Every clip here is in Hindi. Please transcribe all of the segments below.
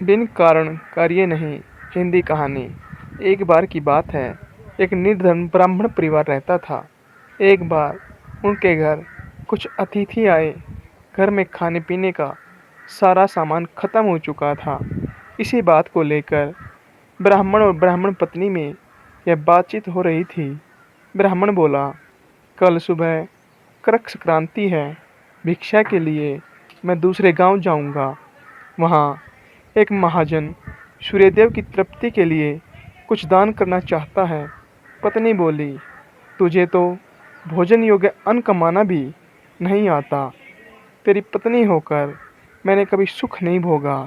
बिन कारण कार्य नहीं। हिंदी कहानी। एक बार की बात है, एक निर्धन ब्राह्मण परिवार रहता था। एक बार उनके घर कुछ अतिथि आए। घर में खाने पीने का सारा सामान खत्म हो चुका था। इसी बात को लेकर ब्राह्मण और ब्राह्मण पत्नी में यह बातचीत हो रही थी। ब्राह्मण बोला, कल सुबह करक संक्रांति है। भिक्षा के लिए मैं दूसरे गांव जाऊंगा। वहाँ एक महाजन सूर्यदेव की तृप्ति के लिए कुछ दान करना चाहता है। पत्नी बोली, तुझे तो भोजन योग्य अन्न कमाना भी नहीं आता। तेरी पत्नी होकर मैंने कभी सुख नहीं भोगा,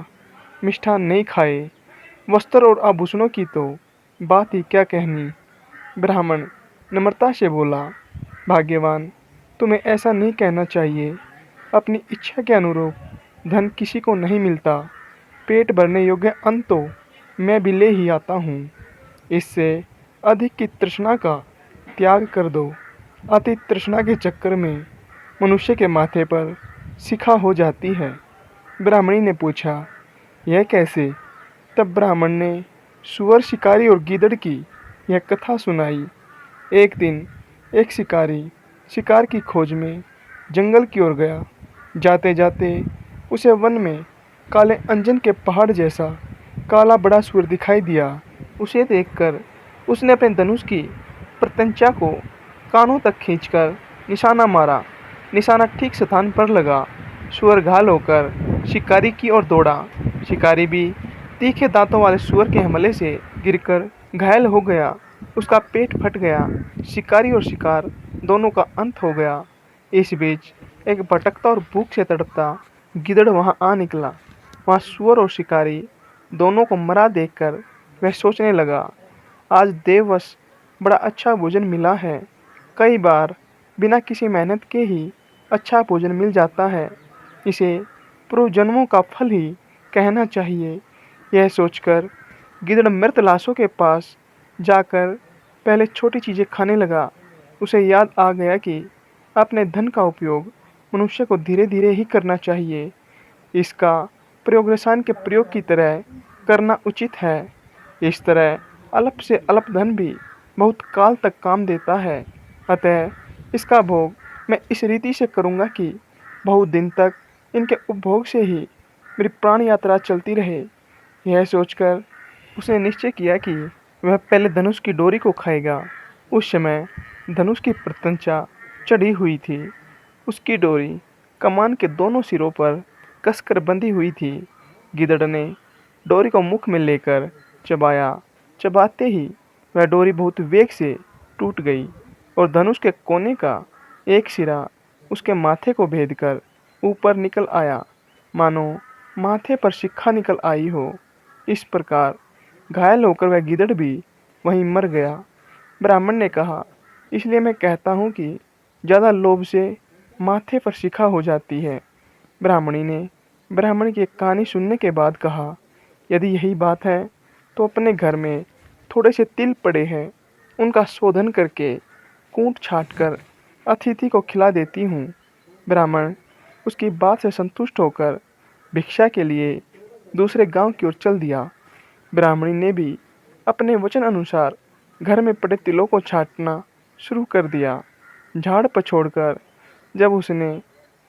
मिष्ठान नहीं खाए, वस्त्र और आभूषणों की तो बात ही क्या कहनी। ब्राह्मण नम्रता से बोला, भाग्यवान, तुम्हें ऐसा नहीं कहना चाहिए। अपनी इच्छा के अनुरूप धन किसी को नहीं मिलता। पेट भरने योग्य अन्न तो मैं भी ले ही आता हूँ। इससे अधिक की तृष्णा का त्याग कर दो। अति तृष्णा के चक्कर में मनुष्य के माथे पर शिखा हो जाती है। ब्राह्मणी ने पूछा, यह कैसे? तब ब्राह्मण ने सुअर शिकारी और गीदड़ की यह कथा सुनाई। एक दिन एक शिकारी शिकार की खोज में जंगल की ओर गया। जाते जाते उसे वन में काले अंजन के पहाड़ जैसा काला बड़ा सुअर दिखाई दिया। उसे देखकर उसने अपने धनुष की प्रत्यंचा को कानों तक खींचकर निशाना मारा। निशाना ठीक स्थान पर लगा। सुअर घायल होकर शिकारी की ओर दौड़ा। शिकारी भी तीखे दांतों वाले सुअर के हमले से गिरकर घायल हो गया। उसका पेट फट गया। शिकारी और शिकार दोनों का अंत हो गया। इस बीच एक भटकता और भूख से तड़पता गिदड़ वहां आ निकला। वहां सुअर और शिकारी दोनों को मरा देखकर वह सोचने लगा, आज देववश बड़ा अच्छा भोजन मिला है। कई बार बिना किसी मेहनत के ही अच्छा भोजन मिल जाता है। इसे पूर्व जन्मों का फल ही कहना चाहिए। यह सोचकर गिदड़ मृत लाशों के पास जाकर पहले छोटी चीज़ें खाने लगा। उसे याद आ गया कि अपने धन का उपयोग मनुष्य को धीरे धीरे ही करना चाहिए। इसका प्रयोग रसायन के प्रयोग की तरह करना उचित है। इस तरह अल्प से अल्प धन भी बहुत काल तक काम देता है। अतः इसका भोग मैं इस रीति से करूँगा कि बहुत दिन तक इनके उपभोग से ही मेरी प्राण यात्रा चलती रहे। यह सोचकर उसने निश्चय किया कि वह पहले धनुष की डोरी को खाएगा। उस समय धनुष की प्रत्यंचा चढ़ी हुई थी। उसकी डोरी कमान के दोनों सिरों पर कसकर बंधी हुई थी। गिदड़ ने डोरी को मुख में लेकर चबाया। चबाते ही वह डोरी बहुत वेग से टूट गई और धनुष के कोने का एक सिरा उसके माथे को भेदकर ऊपर निकल आया, मानो माथे पर शिखा निकल आई हो। इस प्रकार घायल होकर वह गिदड़ भी वहीं मर गया। ब्राह्मण ने कहा, इसलिए मैं कहता हूँ कि ज़्यादा लोभ से माथे पर शिखा हो जाती है। ब्राह्मणी ने ब्राह्मण की एक कहानी सुनने के बाद कहा, यदि यही बात है तो अपने घर में थोड़े से तिल पड़े हैं, उनका शोधन करके कूट छाट कर अतिथि को खिला देती हूँ। ब्राह्मण उसकी बात से संतुष्ट होकर भिक्षा के लिए दूसरे गांव की ओर चल दिया। ब्राह्मणी ने भी अपने वचन अनुसार घर में पड़े तिलों को छाटना शुरू कर दिया। झाड़ पछोड़कर जब उसने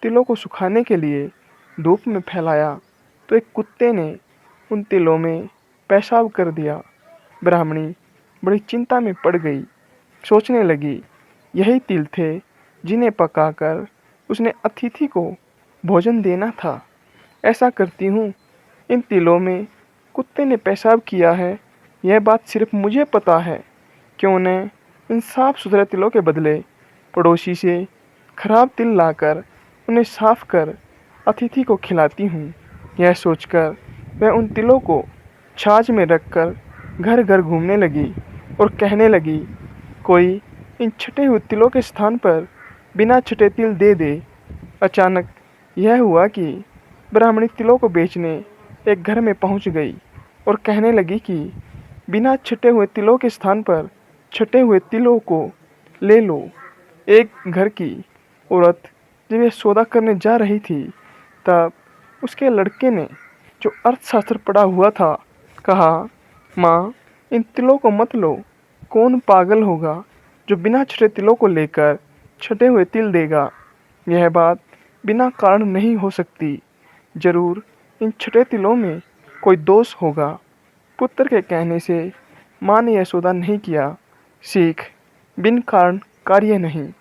तिलों को सुखाने के लिए धूप में फैलाया तो एक कुत्ते ने उन तिलों में पेशाब कर दिया। ब्राह्मणी बड़ी चिंता में पड़ गई। सोचने लगी, यही तिल थे जिन्हें पकाकर उसने अतिथि को भोजन देना था। ऐसा करती हूँ, इन तिलों में कुत्ते ने पेशाब किया है, यह बात सिर्फ मुझे पता है। क्यों न इन साफ सुथरे तिलों के बदले पड़ोसी से खराब तिल लाकर उन्हें साफ कर अतिथि को खिलाती हूँ। यह सोचकर वह उन तिलों को छाछ में रखकर घर घर घूमने लगी और कहने लगी, कोई इन छटे हुए तिलों के स्थान पर बिना छटे तिल दे दे। अचानक यह हुआ कि ब्राह्मणी तिलों को बेचने एक घर में पहुंच गई और कहने लगी कि बिना छटे हुए तिलों के स्थान पर छटे हुए तिलों को ले लो। एक घर की औरत जब यह सौदा करने जा रही थी, तब उसके लड़के ने जो अर्थशास्त्र पढ़ा हुआ था, कहा, माँ, इन तिलों को मत लो। कौन पागल होगा जो बिना छठे तिलों को लेकर छटे हुए तिल देगा। यह बात बिना कारण नहीं हो सकती। जरूर इन छठे तिलों में कोई दोष होगा। पुत्र के कहने से माँ ने यह सौदा नहीं किया। सीख, बिन कारण कार्य नहीं।